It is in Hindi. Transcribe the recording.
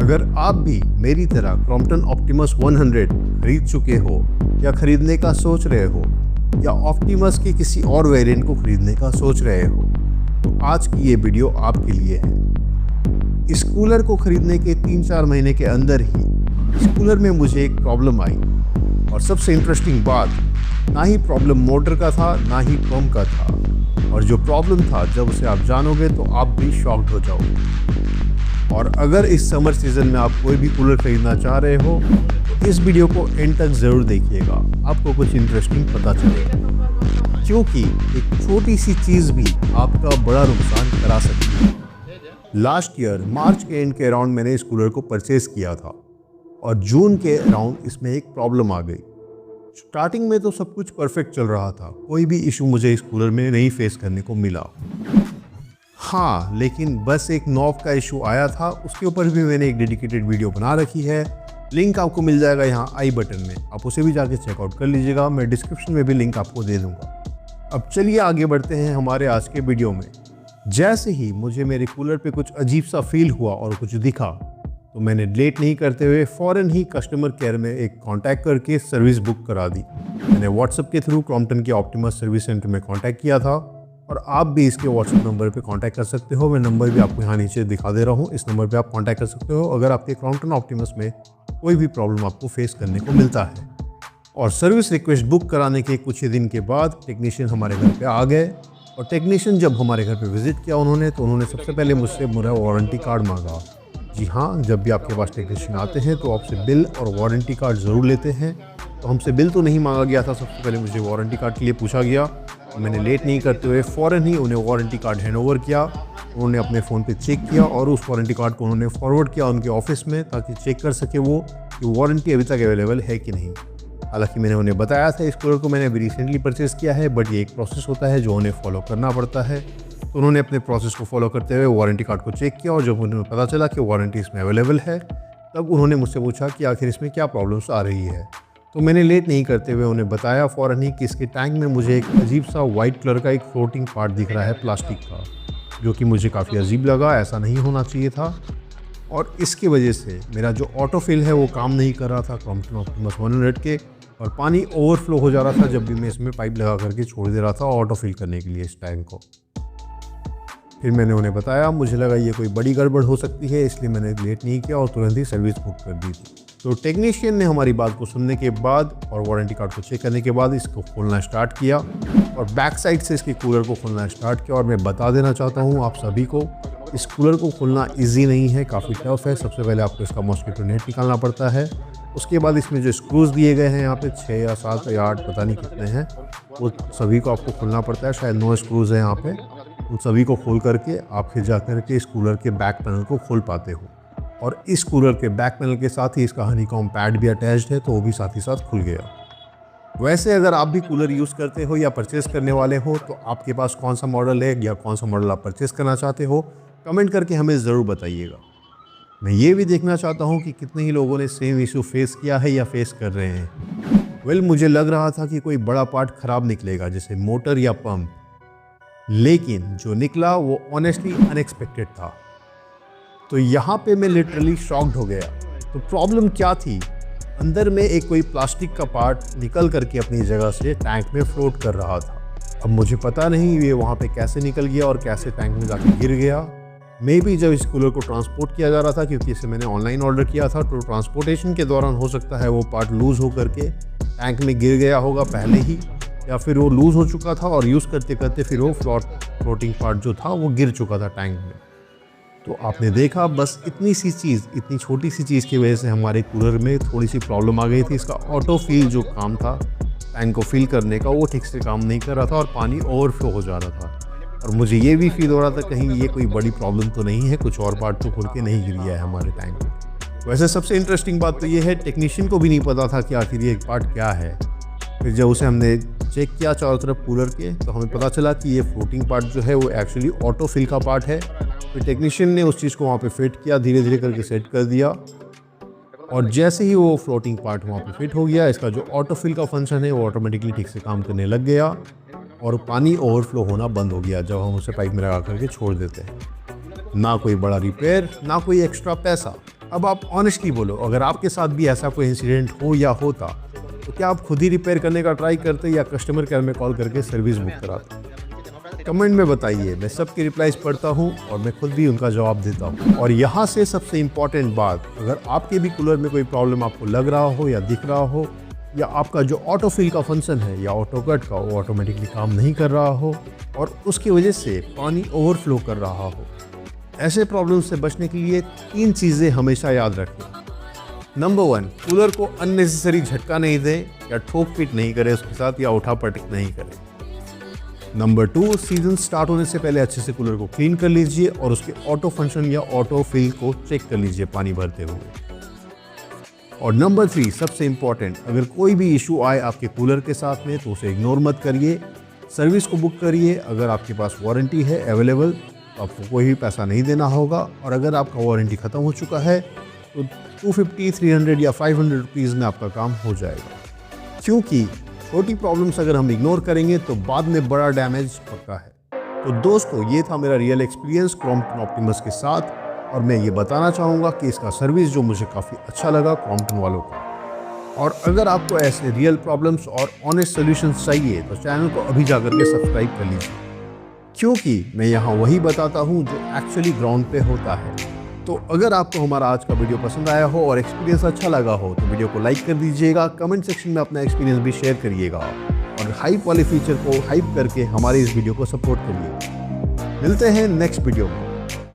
अगर आप भी मेरी तरह क्रॉम्पटन ऑप्टिमस 100 खरीद चुके हो या खरीदने का सोच रहे हो या ऑप्टिमस के किसी और वेरिएंट को खरीदने का सोच रहे हो तो आज की ये वीडियो आपके लिए है। इस कूलर को खरीदने के 3-4 महीने के अंदर ही इस कूलर में मुझे एक प्रॉब्लम आई और सबसे इंटरेस्टिंग बात, ना ही प्रॉब्लम मोटर का था ना ही पंप का था, और जो प्रॉब्लम था जब उसे आप जानोगे तो आप भी शॉक्ड हो जाओगे। और अगर इस समर सीजन में आप कोई भी कूलर खरीदना चाह रहे हो तो इस वीडियो को एंड तक ज़रूर देखिएगा, आपको कुछ इंटरेस्टिंग पता चलेगा, क्योंकि एक छोटी सी चीज़ भी आपका बड़ा नुकसान करा सकती है। लास्ट ईयर मार्च के एंड के अराउंड मैंने इस कूलर को परचेज़ किया था और जून के अराउंड इसमें एक प्रॉब्लम आ गई। स्टार्टिंग में तो सब कुछ परफेक्ट चल रहा था, कोई भी इशू मुझे इस कूलर में नहीं फेस करने को मिला। हाँ, लेकिन बस एक नॉब का इशू आया था, उसके ऊपर भी मैंने एक डेडिकेटेड वीडियो बना रखी है। लिंक आपको मिल जाएगा यहाँ आई बटन में, आप उसे भी जाके चेकआउट कर लीजिएगा। मैं डिस्क्रिप्शन में भी लिंक आपको दे दूँगा। अब चलिए आगे बढ़ते हैं हमारे आज के वीडियो में। जैसे ही मुझे मेरे कूलर पे कुछ अजीब सा फील हुआ और कुछ दिखा तो मैंने लेट नहीं करते हुए फ़ौरन ही कस्टमर केयर में एक कांटेक्ट करके सर्विस बुक करा दी। मैंने व्हाट्सएप के थ्रू क्रॉम्पटन के ऑप्टिमस सर्विस सेंटर में कांटेक्ट किया था और आप भी इसके व्हाट्सएप नंबर पे कांटेक्ट कर सकते हो। मैं नंबर भी आपको यहाँ नीचे दिखा दे रहा हूँ, इस नंबर पे आप कांटेक्ट कर सकते हो अगर आपके क्रॉम्पटन ऑप्टिमस में कोई भी प्रॉब्लम आपको फेस करने को मिलता है। और सर्विस रिक्वेस्ट बुक कराने के कुछ ही दिन के बाद टेक्नीशियन हमारे घर पर आ गए और टेक्नीशियन जब हमारे घर पर विजिट किया तो उन्होंने सबसे पहले मुझसे मेरा वारंटी कार्ड मांगा। जी हाँ, जब भी आपके पास टेक्नीशियन आते हैं तो आपसे बिल और वारंटी कार्ड ज़रूर लेते हैं। तो हमसे बिल तो नहीं मांगा गया था, सबसे पहले मुझे वारंटी कार्ड के लिए पूछा गया। तो मैंने लेट नहीं करते हुए फ़ौरन ही उन्हें वारंटी कार्ड हैंड ओवर किया। उन्होंने अपने फ़ोन पे चेक किया और उस वारंटी कार्ड को उन्होंने फॉरवर्ड किया उनके ऑफिस में, ताकि चेक कर सके वो कि वारंटी अभी तक अवेलेबल है कि नहीं। हालांकि मैंने उन्हें बताया था इस कूलर को मैंने अभी रिसेंटली परचेज़ किया है, बट ये एक प्रोसेस होता है जो उन्हें फॉलो करना पड़ता है। तो उन्होंने अपने प्रोसेस को फॉलो करते हुए वारंटी कार्ड को चेक किया और जब उन्हें पता चला कि वारंटी इसमें अवेलेबल है, तब उन्होंने मुझसे पूछा कि आखिर इसमें क्या प्रॉब्लम्स आ रही है। तो मैंने लेट नहीं करते हुए उन्हें बताया फ़ौरन ही कि इसके टैंक में मुझे एक अजीब सा वाइट कलर का एक फ्लोटिंग पार्ट दिख रहा है प्लास्टिक का, जो कि मुझे काफ़ी अजीब लगा, ऐसा नहीं होना चाहिए था। और इसकी वजह से मेरा जो ऑटो फिल है वो काम नहीं कर रहा था क्रॉम्पटन ऑप्टिमस 100 के, और पानी ओवरफ्लो हो जा रहा था जब भी मैं इसमें पाइप लगा करके छोड़ दे रहा था ऑटो फिल करने के लिए इस टैंक को। फिर मैंने उन्हें बताया, मुझे लगा ये कोई बड़ी गड़बड़ हो सकती है, इसलिए मैंने लेट नहीं किया और तुरंत ही सर्विस बुक कर दी थी। तो टेक्नीशियन ने हमारी बात को सुनने के बाद और वारंटी कार्ड को चेक करने के बाद इसको खोलना स्टार्ट किया और बैक साइड से इसके कूलर को खोलना स्टार्ट किया। और मैं बता देना चाहता हूँ आप सभी को, इस कूलर को खोलना ईजी नहीं है, काफ़ी टफ है। सबसे पहले आपको इसका मॉस्किटो नेट निकालना पड़ता है, उसके बाद इसमें जो स्क्रूज़ दिए गए हैं यहाँ पे 6 या 7 या 8 पता नहीं कितने हैं, वो सभी को आपको खोलना पड़ता है। शायद 9 स्क्रूज़ हैं यहाँ पे, उन सभी को खोल करके आप फिर जा कर के इस कूलर के बैक पैनल को खोल पाते हो। और इस कूलर के बैक पैनल के साथ ही इसका हनीकॉम पैड भी अटैच्ड है, तो वो भी साथ ही साथ खुल गया। वैसे अगर आप भी कूलर यूज़ करते हो या परचेज़ करने वाले हो तो आपके पास कौन सा मॉडल है या कौन सा मॉडल आप परचेज़ करना चाहते हो, कमेंट करके हमें ज़रूर बताइएगा। मैं ये भी देखना चाहता हूँ कि कितने ही लोगों ने सेम इशू फेस किया है या फेस कर रहे हैं। मुझे लग रहा था कि कोई बड़ा पार्ट ख़राब निकलेगा जैसे मोटर या पंप, लेकिन जो निकला वो ऑनेस्टली अनएक्सपेक्टेड था। तो यहाँ पे मैं लिटरली शॉक्ड हो गया। तो प्रॉब्लम क्या थी, अंदर में एक कोई प्लास्टिक का पार्ट निकल करके अपनी जगह से टैंक में फ्लोट कर रहा था। अब मुझे पता नहीं ये वहाँ पे कैसे निकल गया और कैसे टैंक में जाके गिर गया। मे बी जब इस कूलर को ट्रांसपोर्ट किया जा रहा था, क्योंकि इसे मैंने ऑनलाइन ऑर्डर किया था, तो ट्रांसपोर्टेशन के दौरान हो सकता है वो पार्ट लूज़ हो करके टैंक में गिर गया होगा पहले ही, या फिर वो लूज़ हो चुका था और यूज़ करते करते फिर वो फ्लोटिंग पार्ट जो था वो गिर चुका था टैंक में। तो आपने देखा, बस इतनी सी चीज़, इतनी छोटी सी चीज़ की वजह से हमारे कूलर में थोड़ी सी प्रॉब्लम आ गई थी। इसका ऑटो फिल जो काम था टैंक को फिल करने का, वो ठीक से काम नहीं कर रहा था और पानी ओवरफ्लो हो जा रहा था। और मुझे ये भी फील हो रहा था कहीं ये कोई बड़ी प्रॉब्लम तो नहीं है, कुछ और पार्ट तो खुल के नहीं गिर गया है हमारे टैंक में। वैसे सबसे इंटरेस्टिंग बात तो ये है, टेक्नीशियन को भी नहीं पता था कि आखिर ये पार्ट क्या है। फिर जब उसे हमने चेक किया चारों तरफ कूलर के, तो हमें पता चला कि ये फ्लोटिंग पार्ट जो है वो एक्चुअली ऑटो फिल का पार्ट है। फिर टेक्नीशियन ने उस चीज़ को वहाँ पे फिट किया, धीरे धीरे करके सेट कर दिया, और जैसे ही वो फ्लोटिंग पार्ट वहाँ पे फिट हो गया, इसका जो ऑटो फिल का फंक्शन है वो ऑटोमेटिकली ठीक से काम करने लग गया और पानी ओवरफ्लो होना बंद हो गया जब हम उसे पाइप में लगा करके छोड़ देते हैं। ना कोई बड़ा रिपेयर, ना कोई एक्स्ट्रा पैसा, अब आप ऑनेस्टली बोलो, अगर आपके साथ भी ऐसा कोई इंसिडेंट हो या होता तो क्या आप खुद ही रिपेयर करने का ट्राई करते या कस्टमर केयर में कॉल करके सर्विस बुक कराते? कमेंट में बताइए, मैं सबकी रिप्लाईज पढ़ता हूँ और मैं खुद भी उनका जवाब देता हूँ। और यहाँ से सबसे इम्पॉर्टेंट बात, अगर आपके भी कूलर में कोई प्रॉब्लम आपको लग रहा हो या दिख रहा हो, या आपका जो ऑटो फिल का फंक्शन है या ऑटो कट का वो ऑटोमेटिकली काम नहीं कर रहा हो और उसकी वजह से पानी ओवरफ्लो कर रहा हो, ऐसे प्रॉब्लम से बचने के लिए 3 चीज़ें हमेशा याद रखें। नंबर 1, कूलर को अननेसेसरी झटका नहीं दें या ठोक पीट नहीं करें उसके साथ या उठा पटक नहीं करें। नंबर 2, सीजन स्टार्ट होने से पहले अच्छे से कूलर को क्लीन कर लीजिए और उसके ऑटो फंक्शन या ऑटो फिल को चेक कर लीजिए पानी भरते हुए। और नंबर 3, सबसे इम्पॉर्टेंट, अगर कोई भी इशू आए आपके कूलर के साथ में तो उसे इग्नोर मत करिए, सर्विस को बुक करिए। अगर आपके पास वारंटी है अवेलेबल तो आपको कोई भी पैसा नहीं देना होगा, और अगर आपका वारंटी ख़त्म हो चुका है तो 250, 300 या 500 रुपीज़ में आपका काम हो जाएगा। क्योंकि छोटी प्रॉब्लम्स अगर हम इग्नोर करेंगे तो बाद में बड़ा डैमेज पक्का है। तो दोस्तों, ये था मेरा रियल एक्सपीरियंस क्रॉम्पटन ऑप्टिमस के साथ, और मैं ये बताना चाहूँगा कि इसका सर्विस जो मुझे काफ़ी अच्छा लगा क्रॉम्पटन वालों का। और अगर आपको ऐसे रियल प्रॉब्लम्स और ऑनेस्ट सॉल्यूशंस चाहिए तो चैनल को अभी जाकर के सब्सक्राइब कर लीजिए, क्योंकि मैं यहाँ वही बताता हूँ जो एक्चुअली ग्राउंड पे होता है। तो अगर आपको हमारा आज का वीडियो पसंद आया हो और एक्सपीरियंस अच्छा लगा हो तो वीडियो को लाइक कर दीजिएगा, कमेंट सेक्शन में अपना एक्सपीरियंस भी शेयर करिएगा और हाइप वाले फीचर को हाइप करके हमारे इस वीडियो को सपोर्ट करिए। मिलते हैं नेक्स्ट वीडियो में।